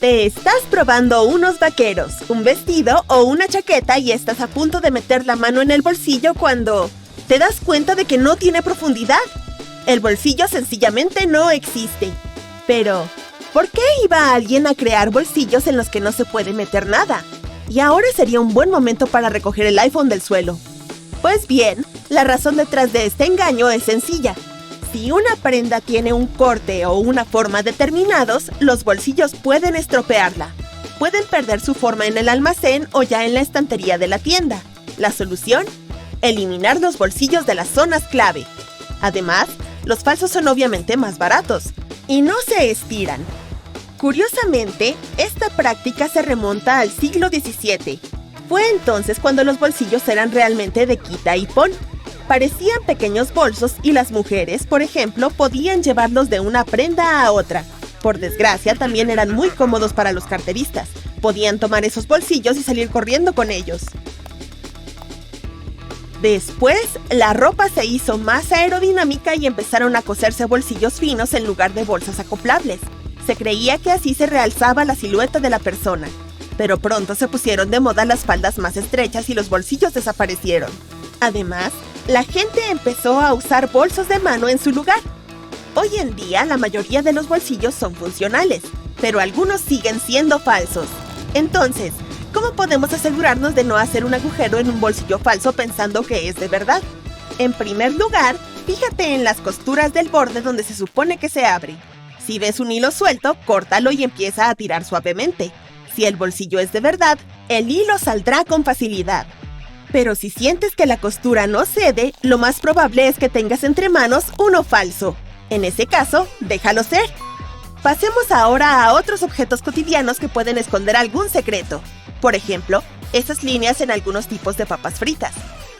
Te estás probando unos vaqueros, un vestido o una chaqueta y estás a punto de meter la mano en el bolsillo cuando te das cuenta de que no tiene profundidad. El bolsillo sencillamente no existe. Pero, ¿por qué iba alguien a crear bolsillos en los que no se puede meter nada? Y ahora sería un buen momento para recoger el iPhone del suelo. Pues bien, la razón detrás de este engaño es sencilla. Si una prenda tiene un corte o una forma determinados, los bolsillos pueden estropearla. Pueden perder su forma en el almacén o ya en la estantería de la tienda. ¿La solución? Eliminar los bolsillos de las zonas clave. Además, los falsos son obviamente más baratos y no se estiran. Curiosamente, esta práctica se remonta al siglo XVII. Fue entonces cuando los bolsillos eran realmente de quita y pon. Parecían pequeños bolsos y las mujeres, por ejemplo, podían llevarlos de una prenda a otra. Por desgracia, también eran muy cómodos para los carteristas. Podían tomar esos bolsillos y salir corriendo con ellos. Después, la ropa se hizo más aerodinámica y empezaron a coserse bolsillos finos en lugar de bolsas acoplables. Se creía que así se realzaba la silueta de la persona. Pero pronto se pusieron de moda las faldas más estrechas y los bolsillos desaparecieron. Además, la gente empezó a usar bolsos de mano en su lugar. Hoy en día, la mayoría de los bolsillos son funcionales, pero algunos siguen siendo falsos. Entonces, ¿cómo podemos asegurarnos de no hacer un agujero en un bolsillo falso pensando que es de verdad? En primer lugar, fíjate en las costuras del borde donde se supone que se abre. Si ves un hilo suelto, córtalo y empieza a tirar suavemente. Si el bolsillo es de verdad, el hilo saldrá con facilidad. Pero si sientes que la costura no cede, lo más probable es que tengas entre manos uno falso. En ese caso, déjalo ser. Pasemos ahora a otros objetos cotidianos que pueden esconder algún secreto. Por ejemplo, esas líneas en algunos tipos de papas fritas.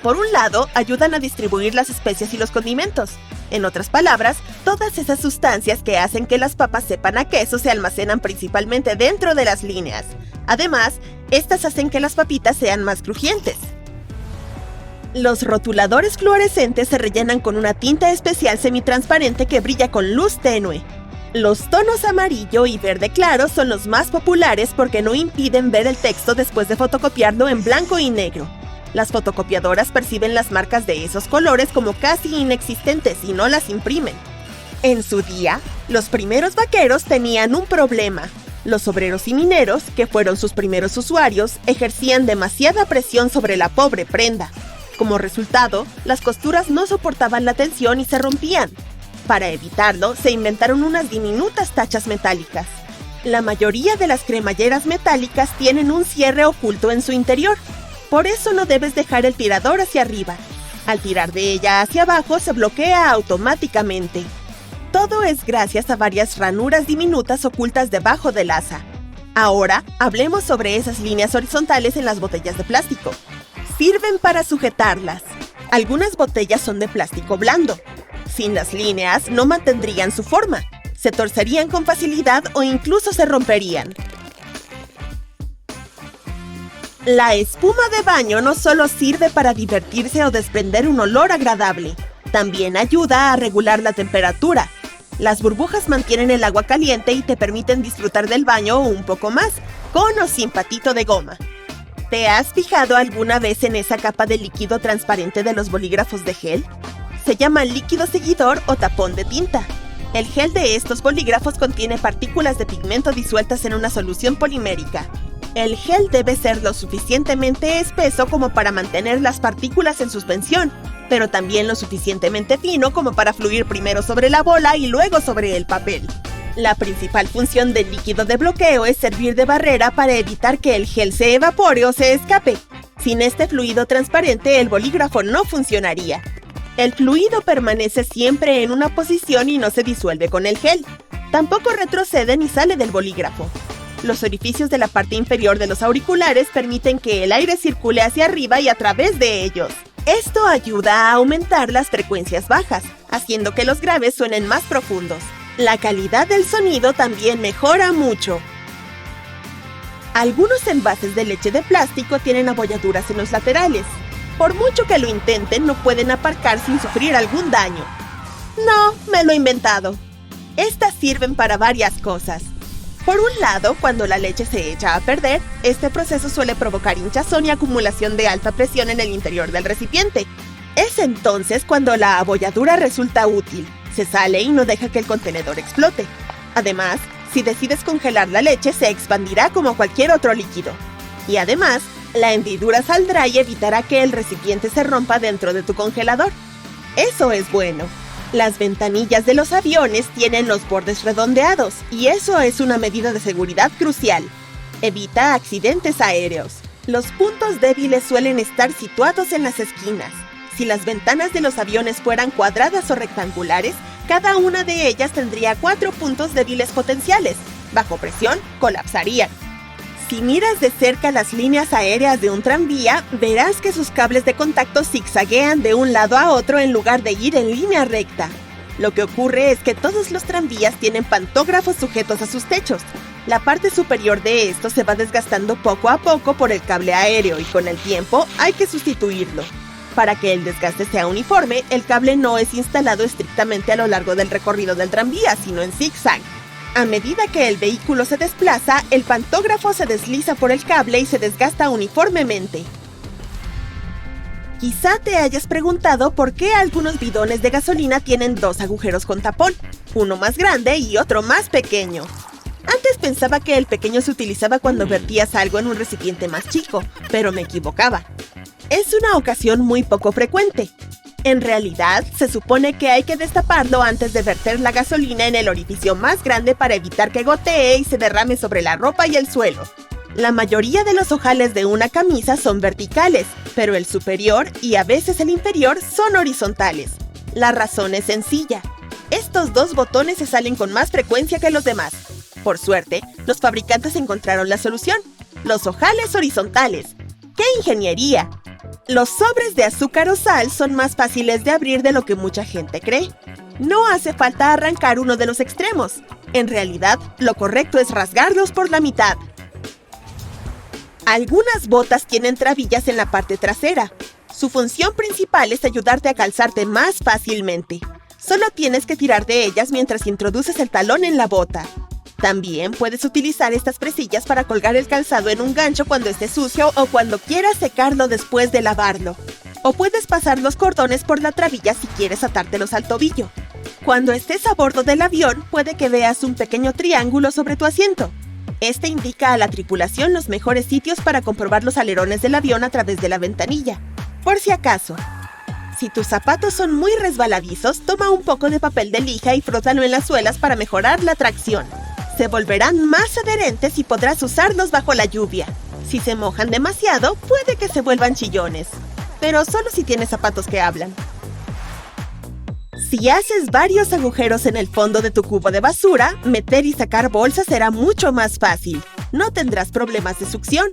Por un lado, ayudan a distribuir las especias y los condimentos. En otras palabras, todas esas sustancias que hacen que las papas sepan a queso se almacenan principalmente dentro de las líneas. Además, estas hacen que las papitas sean más crujientes. Los rotuladores fluorescentes se rellenan con una tinta especial semitransparente que brilla con luz tenue. Los tonos amarillo y verde claro son los más populares porque no impiden ver el texto después de fotocopiarlo en blanco y negro. Las fotocopiadoras perciben las marcas de esos colores como casi inexistentes y no las imprimen. En su día, los primeros vaqueros tenían un problema. Los obreros y mineros, que fueron sus primeros usuarios, ejercían demasiada presión sobre la pobre prenda. Como resultado, las costuras no soportaban la tensión y se rompían. Para evitarlo, se inventaron unas diminutas tachas metálicas. La mayoría de las cremalleras metálicas tienen un cierre oculto en su interior. Por eso no debes dejar el tirador hacia arriba. Al tirar de ella hacia abajo, se bloquea automáticamente. Todo es gracias a varias ranuras diminutas ocultas debajo del asa. Ahora, hablemos sobre esas líneas horizontales en las botellas de plástico. Sirven para sujetarlas. Algunas botellas son de plástico blando. Sin las líneas, no mantendrían su forma. Se torcerían con facilidad o incluso se romperían. La espuma de baño no solo sirve para divertirse o desprender un olor agradable, también ayuda a regular la temperatura. Las burbujas mantienen el agua caliente y te permiten disfrutar del baño un poco más, con o sin patito de goma. ¿Te has fijado alguna vez en esa capa de líquido transparente de los bolígrafos de gel? Se llama líquido seguidor o tapón de tinta. El gel de estos bolígrafos contiene partículas de pigmento disueltas en una solución polimérica. El gel debe ser lo suficientemente espeso como para mantener las partículas en suspensión, pero también lo suficientemente fino como para fluir primero sobre la bola y luego sobre el papel. La principal función del líquido de bloqueo es servir de barrera para evitar que el gel se evapore o se escape. Sin este fluido transparente, el bolígrafo no funcionaría. El fluido permanece siempre en una posición y no se disuelve con el gel. Tampoco retrocede ni sale del bolígrafo. Los orificios de la parte inferior de los auriculares permiten que el aire circule hacia arriba y a través de ellos. Esto ayuda a aumentar las frecuencias bajas, haciendo que los graves suenen más profundos. La calidad del sonido también mejora mucho. Algunos envases de leche de plástico tienen abolladuras en los laterales. Por mucho que lo intenten, no pueden aparcar sin sufrir algún daño. No, me lo he inventado. Estas sirven para varias cosas. Por un lado, cuando la leche se echa a perder, este proceso suele provocar hinchazón y acumulación de alta presión en el interior del recipiente. Es entonces cuando la abolladura resulta útil. Se sale y no deja que el contenedor explote. Además, si decides congelar la leche, se expandirá como cualquier otro líquido. Y además, la hendidura saldrá y evitará que el recipiente se rompa dentro de tu congelador. Eso es bueno. Las ventanillas de los aviones tienen los bordes redondeados, y eso es una medida de seguridad crucial. Evita accidentes aéreos. Los puntos débiles suelen estar situados en las esquinas. Si las ventanas de los aviones fueran cuadradas o rectangulares, cada una de ellas tendría 4 puntos débiles potenciales. Bajo presión, colapsarían. Si miras de cerca las líneas aéreas de un tranvía, verás que sus cables de contacto zigzaguean de un lado a otro en lugar de ir en línea recta. Lo que ocurre es que todos los tranvías tienen pantógrafos sujetos a sus techos. La parte superior de esto se va desgastando poco a poco por el cable aéreo y con el tiempo hay que sustituirlo. Para que el desgaste sea uniforme, el cable no es instalado estrictamente a lo largo del recorrido del tranvía, sino en zigzag. A medida que el vehículo se desplaza, el pantógrafo se desliza por el cable y se desgasta uniformemente. Quizá te hayas preguntado por qué algunos bidones de gasolina tienen 2 agujeros con tapón, uno más grande y otro más pequeño. Antes pensaba que el pequeño se utilizaba cuando vertías algo en un recipiente más chico, pero me equivocaba. Es una ocasión muy poco frecuente. En realidad, se supone que hay que destaparlo antes de verter la gasolina en el orificio más grande para evitar que gotee y se derrame sobre la ropa y el suelo. La mayoría de los ojales de una camisa son verticales, pero el superior y a veces el inferior son horizontales. La razón es sencilla. Estos 2 botones se salen con más frecuencia que los demás. Por suerte, los fabricantes encontraron la solución: los ojales horizontales. ¡Qué ingeniería! Los sobres de azúcar o sal son más fáciles de abrir de lo que mucha gente cree. No hace falta arrancar uno de los extremos. En realidad, lo correcto es rasgarlos por la mitad. Algunas botas tienen trabillas en la parte trasera. Su función principal es ayudarte a calzarte más fácilmente. Solo tienes que tirar de ellas mientras introduces el talón en la bota. También puedes utilizar estas presillas para colgar el calzado en un gancho cuando esté sucio o cuando quieras secarlo después de lavarlo. O puedes pasar los cordones por la trabilla si quieres atártelos al tobillo. Cuando estés a bordo del avión, puede que veas un pequeño triángulo sobre tu asiento. Este indica a la tripulación los mejores sitios para comprobar los alerones del avión a través de la ventanilla. Por si acaso. Si tus zapatos son muy resbaladizos, toma un poco de papel de lija y frótalo en las suelas para mejorar la tracción. Se volverán más adherentes y podrás usarlos bajo la lluvia. Si se mojan demasiado, puede que se vuelvan chillones. Pero solo si tienes zapatos que hablan. Si haces varios agujeros en el fondo de tu cubo de basura, meter y sacar bolsas será mucho más fácil. No tendrás problemas de succión.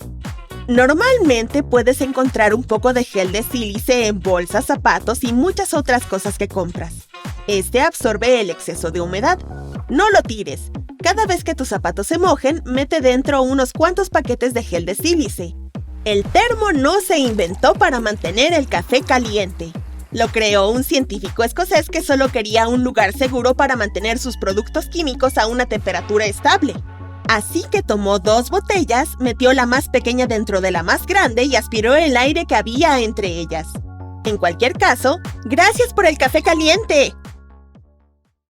Normalmente puedes encontrar un poco de gel de sílice en bolsas, zapatos y muchas otras cosas que compras. Este absorbe el exceso de humedad. No lo tires. Cada vez que tus zapatos se mojen, mete dentro unos cuantos paquetes de gel de sílice. El termo no se inventó para mantener el café caliente. Lo creó un científico escocés que solo quería un lugar seguro para mantener sus productos químicos a una temperatura estable. Así que tomó 2 botellas, metió la más pequeña dentro de la más grande y aspiró el aire que había entre ellas. En cualquier caso, ¡gracias por el café caliente!